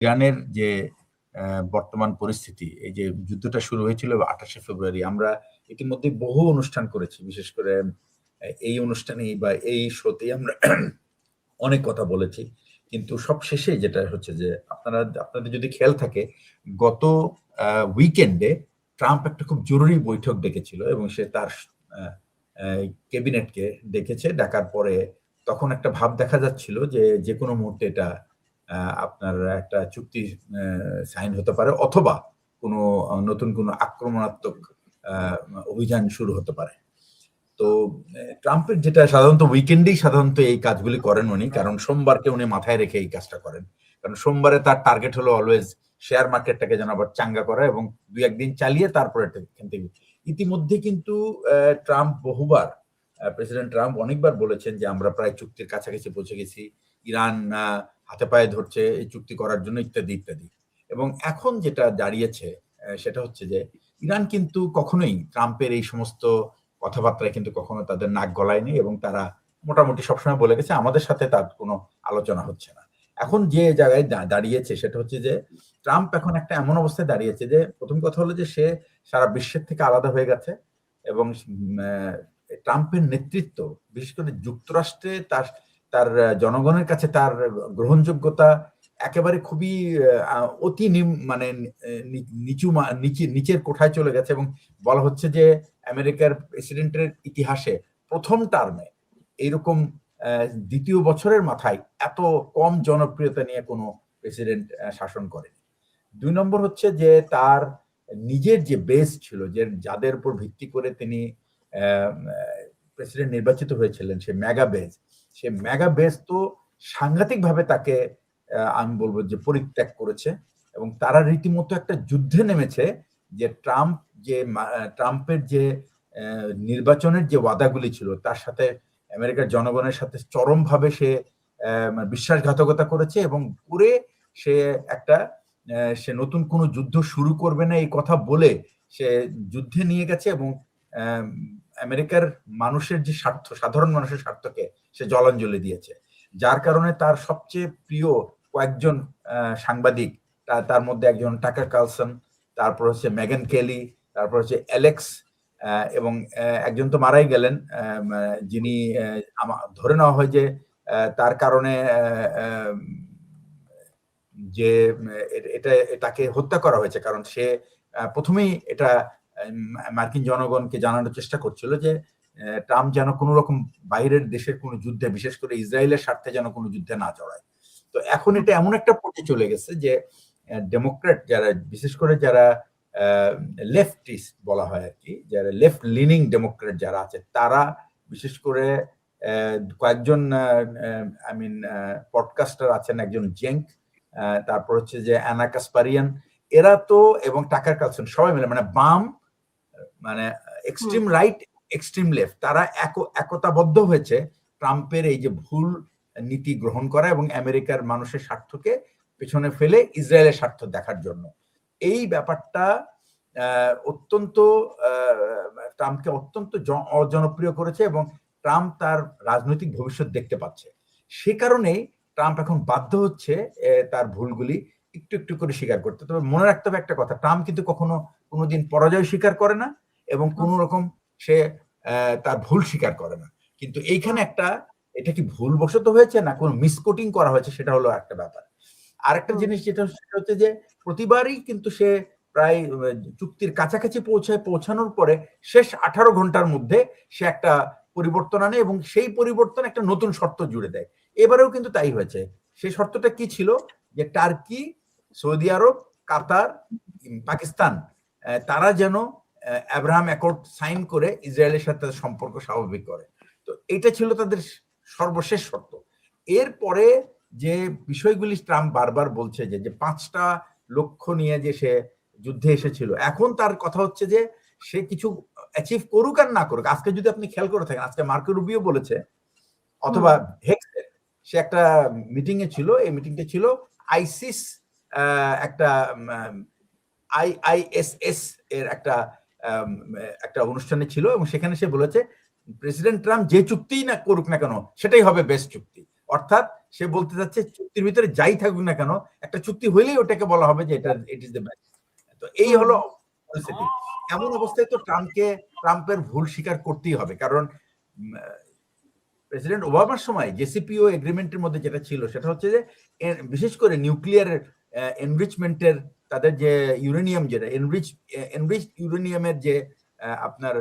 ইরানের যে বর্তমান পরিস্থিতি, এই যে যুদ্ধটা শুরু হয়েছিল ২৮শে ফেব্রুয়ারি, আমরা ইতিমধ্যে বহু অনুষ্ঠান করেছি। বিশেষ করে এই অনুষ্ঠানেই বা এই শোতেই আমরা অনেক কথা বলেছি। কিন্তু সবশেষে যেটা হচ্ছে যে আপনাদের যদি খেয়াল থাকে, গত উইকেন্ডে ট্রাম্প একটা খুব জরুরি বৈঠক ডেকেছিল এবং সে তার আ আ ক্যাবিনেটকে ডেকেছে। ডাকার পরে তখন একটা ভাব দেখা যাচ্ছিল যে, যেকোনো মুহূর্তে এটা আপনার একটা চুক্তি আ সাইন হতে পারে অথবা কোনো নতুন কোনো আক্রমণাত্মক আ অভিযান শুরু হতে পারে। তো ট্রাম্পের যেটা সাধারণত উইকেন্ডেই সাধারণত এই কাজগুলি করেন উনি। কারণ সোমবারকে উনি মাথায় রেখে এই কাজটা করেন। কারণ সোমবারে তার টার্গেট হলো অলওয়েজ শেয়ার মার্কেটটাকে যেন আবার চাঙ্গা করা এবং ২-১ দিন চালিয়ে তারপরে এখান থেকে ইতিমধ্যে কিন্তু ট্রাম্প বহুবার প্রেসিডেন্ট ট্রাম্প অনেকবার বলেছেন যে, "আমরা প্রায় চুক্তির কাছাকাছি পৌঁছে গেছি। ইরান হাতে পায়ে ধরছে এই চুক্তি করার জন্য" ইত্যাদি, ইত্যাদি। এবং এখন যেটা দাঁড়িয়েছে সেটা হচ্ছে যে, ইরান কিন্তু কখনোই ট্রাম্পের এই সমস্ত কথাবার্তায় কিন্তু কখনো তাদের নাক গলায়নি এবং তারা মোটামুটি সবসময় বলে গেছে, আমাদের সাথে তার কোনো আলোচনা হচ্ছে না। এখন যে জায়গায় দাঁড়িয়েছে সেটা হচ্ছে যে, ট্রাম্প এখন একটা এমন অবস্থায় দাঁড়িয়েছে যে, ১ম কথা হলো যে সে সারা বিশ্বের থেকে আলাদা হয়ে গেছে এবং ট্রাম্পের নেতৃত্ব বিশেষ করে যুক্তরাষ্ট্রে তার তার জনগণের কাছে তার গ্রহণযোগ্যতা একেবারে খুবই অতি মানে নিচের কোঠায় চলে গেছে এবং বলা হচ্ছে যে, আমেরিকার প্রেসিডেন্টের ইতিহাসে ১ম টার্মে এইরকম ২য় বছরের মাথায় এত কম জনপ্রিয়তা নিয়ে কোনো প্রেসিডেন্ট শাসন করেনি। ২ নম্বর হচ্ছে যে, তার নিজের যে বেস ছিল, যাদের উপর ভিত্তি করে তিনি প্রেসিডেন্ট নির্বাচিত হয়েছিলেন, সে মেগা বেস তো সাংঘাতিকভাবে তাকে আমি বলব যে পরিত্যাগ করেছে এবং তারা রীতিমতো একটা যুদ্ধে নেমেছে যে ট্রাম্পের যে নির্বাচনের যে ওয়াদাগুলি ছিল তার সাথে আমেরিকার জনগণের সাথে চরমভাবে সে বিশ্বাসঘাতকতা করেছে এবং করে সে একটা সে নতুন কোনো যুদ্ধ শুরু করবে না এই কথা বলে সে যুদ্ধে নিয়ে গেছে এবং আমেরিকার মানুষের যে স্বার্থ, সাধারণ মানুষের স্বার্থকে সে জলাঞ্জলি দিয়েছে। যার কারণে তার সবচেয়ে প্রিয় কয়েকজন সাংবাদিক, তার মধ্যে একজন টাকার কার্লসন, তারপর হচ্ছে মেগান কেলি, তারপর হচ্ছে অ্যালেক্স এবং একজন তো মারাই গেলেন, যিনি ধরে নেওয়া হয় যে তার কারণে যে তাকে হত্যা করা হয়েছে। কারণ সে প্রথমেই এটা মার্কিন জনগণকে জানানোর চেষ্টা করছিল যে, ট্রাম্প যেন কোনো রকম বাইরের দেশের কোনো যুদ্ধে, বিশেষ করে ইসরায়েলের স্বার্থে যেন কোনো যুদ্ধে না জড়ায়। তো এখন এটা এমন একটা পর্যায়ে চলে গেছে যে, ডেমোক্র্যাট যারা, বিশেষ করে যারা লেফটিস্ট বলা হয় আরকি, যারা লেফট লিনিং ডেমোক্র্যাট যারা আছে, তারা বিশেষ করে কয়েকজন পডকাস্টার আছেন, একজন জেঙ্ক, তারপর হচ্ছে যে অ্যানা কাসপারিয়ান, এরা তো এবং টাকার কার্লসন সবাই মিলে মানে বাম, মানে এক্সট্রিম রাইট, এক্সট্রিম লেফট, তারা একতাবদ্ধ হয়েছে ট্রাম্পের এই যে ভুল নীতি গ্রহণ করা এবং আমেরিকার মানুষের স্বার্থকে পেছনে ফেলে ইসরায়েলের স্বার্থ দেখার জন্য। এই ব্যাপারটা অত্যন্ত ট্রাম্পকে অত্যন্ত অজনপ্রিয় করেছে এবং ট্রাম্প তার রাজনৈতিক ভবিষ্যৎ দেখতে পাচ্ছে। সে কারণেই ট্রাম্প এখন বাধ্য হচ্ছে তার ভুলগুলি একটু, একটু করে স্বীকার করতে। তবে মনে রাখতে হবে একটা কথা, ট্রাম্প কিন্তু কখনো কোনোদিন পরাজয় স্বীকার করে না এবং কোন রকম সে তার ভুল স্বীকার করে না। কিন্তু এইখানে একটা, এটা কি ভুলবশত হয়েছে না কোন মিসকোটিং করা হয়েছে, সেটা হলো একটা ব্যাপার। আরেকটা জিনিস যেটা সেটা হচ্ছে যে, প্রতিবারই কিন্তু সে প্রায় চুক্তির কাছাকাছি পৌঁছানোর পরে শেষ ১৮ ঘন্টার মধ্যে সে একটা পরিবর্তন আনে এবং সেই পরিবর্তন একটা নতুন শর্ত জুড়ে দেয়। এবারেও কিন্তু তাই হয়েছে। সেই শর্তটা কি ছিল? যে টার্কি, সৌদি আরব, কাতার, পাকিস্তান তারা যেন আব্রাহাম অ্যাকর্ড সাইন করে ইসরায়েলের সাথে তাদের সম্পর্ক স্বাভাবিক করে। তো এটা ছিল তাদের সর্বশেষ শর্ত। এরপরে যে বিষয়গুলি ট্রাম্প বারবার বলছে যে ৫টা লক্ষ্য নিয়ে যে সে যুদ্ধে এসেছিল, এখন তার কথা হচ্ছে যে সে কিছু অ্যাচিভ করুক আর না করুক। আজকে যদি আপনি খেয়াল করে থাকেন, আজকে মার্কো রুবিও বলেছে, অথবা হেক্সের সে একটা মিটিং এ ছিল, এই মিটিংটা ছিল আইসিস একটা আইএসএস এর একটা অনুষ্ঠানে ছিল এবং সেখানে সে বলেছে প্রেসিডেন্ট ট্রাম্প যে চুক্তিই না করুক না কেন সেটাই হবে বেস্ট চুক্তি। অর্থাৎ সে বলতে যাচ্ছে চুক্তির ভিতরে যাই থাকুক না কেন, একটা চুক্তি হইলেই ওটাকে বলা হবে যে এটা ইট ইজ দ্য বেস্ট। তো এই হলো পরিস্থিতি। এমন অবস্থায় তো ট্রাম্পের ভুল স্বীকার করতেই হবে, কারণ প্রেসিডেন্ট ওবামার সময় জেসিপিও এগ্রিমেন্টের মধ্যে যেটা ছিল সেটা হচ্ছে যে বিশেষ করে নিউক্লিয়ার এনরিচমেন্টের তাদের যে ইউরেনিয়াম, যেটা এনরিচ ইউরেনিয়ামের যে আপনার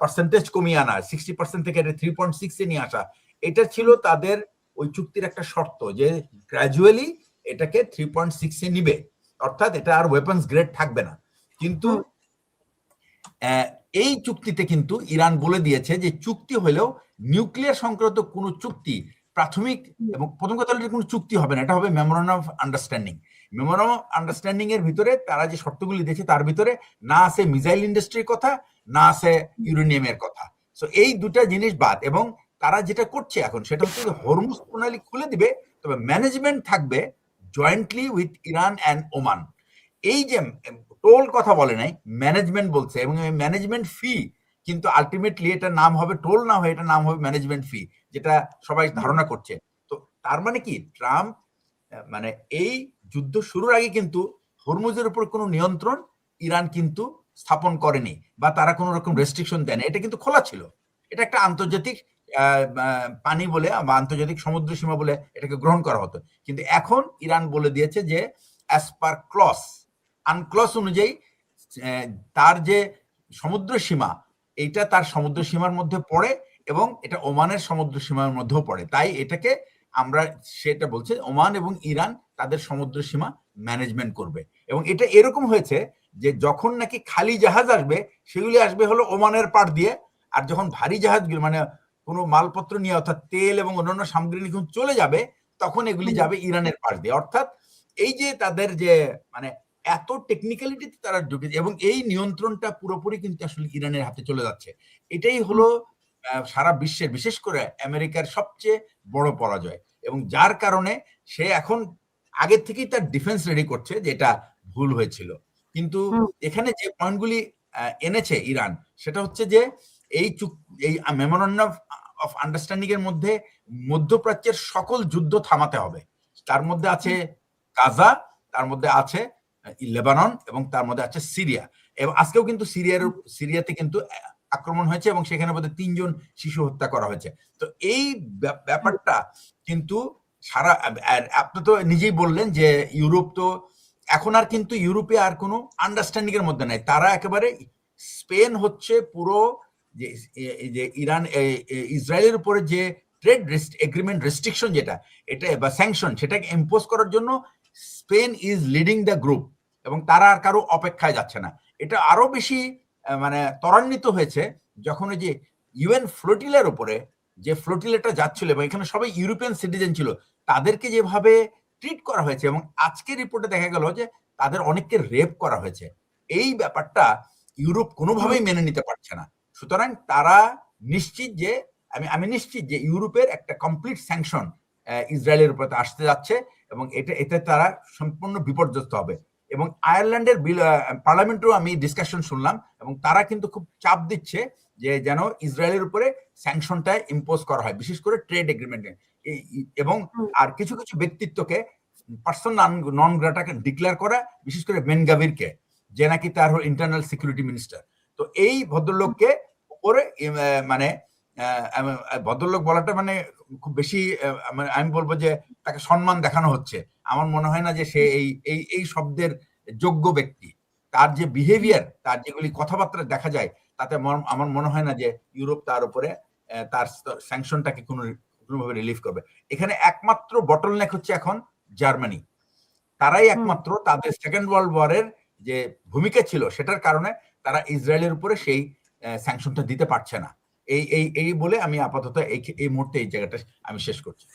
পার্সেন্টেজ কমিয়ে আনা 60% থেকে 3.6 নিয়ে আসা, এটা ছিল তাদের ওই চুক্তির একটা শর্ত, যে গ্র্যাজুয়ালি এটাকে 3.6 নিবে, অর্থাৎ এটা আর ওয়েপন্স গ্রেড থাকবে না। কিন্তু এই চুক্তিতে কিন্তু ইরান বলে দিয়েছে যে চুক্তি হলেও নিউক্লিয়ার সংক্রান্ত কোনো চুক্তি প্রাথমিক এবং প্রথম কথা হলো কোনো চুক্তি হবে না, এটা হবে memorandum of understanding. Memorandum of understanding এর ভিতরে তারা যে শর্তগুলি দিয়েছে তার ভিতরে না আছে মিসাইল ইন্ডাস্ট্রির কথা, না আছে ইউরেনিয়ামের কথা। সো এই দুটা জিনিস বাদ, এবং তারা যেটা করছে এখন সেটা হচ্ছে যে হরমুজ প্রণালী খুলে দিবে, তবে ম্যানেজমেন্ট থাকবে jointly with Iran and Oman. এই যে টোল কথা বলে নাই, ম্যানেজমেন্ট বলছে, এবং ম্যানেজমেন্ট ফি কিন্তু আলটিমেটলি এটা নাম হবে টোল না হয়ে এটা নাম হবে ম্যানেজমেন্ট ফি, যেটা সবাই ধারণা করছে। তো তার মানে কি, ট্রাম্প মানে এই যুদ্ধ শুরুর আগে কিন্তু হরমুজের উপর কোনো নিয়ন্ত্রণ ইরান কিন্তু স্থাপন করেনি, বা তারা কোনো রকম রেস্ট্রিকশন দেয়নি, এটা কিন্তু খোলা ছিল। এটা একটা আন্তর্জাতিক পানি বলে বা আন্তর্জাতিক সমুদ্র সীমা বলে এটাকে গ্রহণ করা হতো। কিন্তু এখন ইরান বলে দিয়েছে যে অ্যাজ পার ক্লস আনক্লস অনুযায়ী তার যে সমুদ্র সীমা, এইটা তার সমুদ্র সীমার মধ্যে পড়ে এবং এটা ওমানের সমুদ্র সীমার মধ্যেও পড়ে। তাই এটাকে আমরা, সেটা বলছে ওমান এবং ইরান তাদের সমুদ্র সীমা ম্যানেজমেন্ট করবে। এবং এটা এরকম হয়েছে যে যখন নাকি খালি জাহাজ আসবে সেগুলি আসবে হলো ওমানের পাড় দিয়ে, আর যখন ভারী জাহাজগুলো মানে কোনো মালপত্র নিয়ে অর্থাৎ তেল এবং অন্যান্য সামগ্রী নিয়ে চলে যাবে তখন এগুলি যাবে ইরানের পাড় দিয়ে। অর্থাৎ এই যে তাদের যে মানে এত টেকনিক্যালিটিতে তারা ঢুকেছে, এবং এই নিয়ন্ত্রণটা পুরোপুরি কিন্তু আসলে ইরানের হাতে চলে যাচ্ছে। এটাই হলো সারা বিশ্বের, বিশেষ করে আমেরিকার সবচেয়ে বড় পরাজয়, এবং যার কারণে সে এখন আগের থেকেই তার ডিফেন্স রেডি করছে যে এটা ভুল হয়েছিল। কিন্তু এখানে যে পয়েন্টগুলি এনেছে ইরান সেটা হচ্ছে যে এই মেমোরান্ডাম অফ আন্ডারস্ট্যান্ডিং এর মধ্যে মধ্যপ্রাচ্যের সকল যুদ্ধ থামাতে হবে। তার মধ্যে আছে গাজা, তার মধ্যে আছে লেবানন, এবং তার মধ্যে আছে সিরিয়া। এবং আজকেও কিন্তু সিরিয়াতে কিন্তু আক্রমণ হয়েছে এবং সেখানে বোধহয় 3 জন শিশু হত্যা করা হয়েছে। তো এই ব্যাপারটা কিন্তু সারা, আপনি তো নিজেই বললেন যে ইউরোপ তো এখন আর কিন্তু ইউরোপে আর কোনো আন্ডারস্ট্যান্ডিং এর মধ্যে নাই। তারা একেবারে, স্পেন হচ্ছে পুরো যে ইরান ইসরায়েলের উপরে যে ট্রেড এগ্রিমেন্ট রেস্ট্রিকশন যেটা, এটা বা স্যাংশন, সেটাকে ইম্পোজ করার জন্য Spain is leading the group, এবং তারা আর কারো অপেক্ষায় যাচ্ছে না। এটা আরো বেশি মানে ত্বরান্বিত হয়েছে যখন ওই যে ইউএন ফ্লোটিলার উপরে যে ফ্লোটিলাটা যাচ্ছিল এবং এখানে সবাই ইউরোপিয়ান সিটিজেন ছিল, তাদেরকে যেভাবে ট্রিট করা হয়েছে, এবং আজকের রিপোর্টে দেখা গেল যে তাদের অনেককে রেপ করা হয়েছে। এই ব্যাপারটা ইউরোপ কোনোভাবেই মেনে নিতে পারছে না। সুতরাং তারা নিশ্চিত যে আমি নিশ্চিত যে ইউরোপের একটা কমপ্লিট স্যাংশন ইসরায়েলের উপরে আসতে যাচ্ছে, এবং এতে তারা সম্পূর্ণ বিপর্যস্ত হবে। এবং আয়ারল্যান্ডের পার্লামেন্টেও আমি ডিসকাশন শুনলাম, এবং তারা কিন্তু খুব চাপ দিচ্ছে যে যেন ইসরায়েলের উপরে স্যাংশনটা ইম্পোজ করা হয়, বিশেষ করে ট্রেড এগ্রিমেন্টে, এবং আর কিছু কিছু ব্যক্তিত্বকে পার্সন নন গ্রাটাকে ডিক্লেয়ার করা, বিশেষ করে বেন গাভিরকে, যে নাকি তার ইন্টারনাল সিকিউরিটি মিনিস্টার। তো এই ভদ্রলোককে উপরে মানে ভদ্রলোক বলাটা মানে খুব বেশি, আমি বলবো যে তাকে সম্মান দেখানো হচ্ছে। আমার মনে হয় না যে সে এই শব্দের যোগ্য ব্যক্তি। তার যে বিহেভিয়ার, তার যেগুলি কথাবার্তা দেখা যায়, তাতে আমার মনে হয় না যে ইউরোপ তার উপরে তার স্যাংশনটাকে কোনোভাবে রিলিফ করবে। এখানে একমাত্র বটলনেক হচ্ছে এখন জার্মানি। তারাই একমাত্র তাদের সেকেন্ড ওয়ার্ল্ড ওয়ারের যে ভূমিকা ছিল সেটার কারণে তারা ইসরায়েলের উপরে সেই স্যাংশনটা দিতে পারছে না। এই বলে আমি আপাতত এই মুহূর্তে এই জায়গাটা আমি শেষ করছি।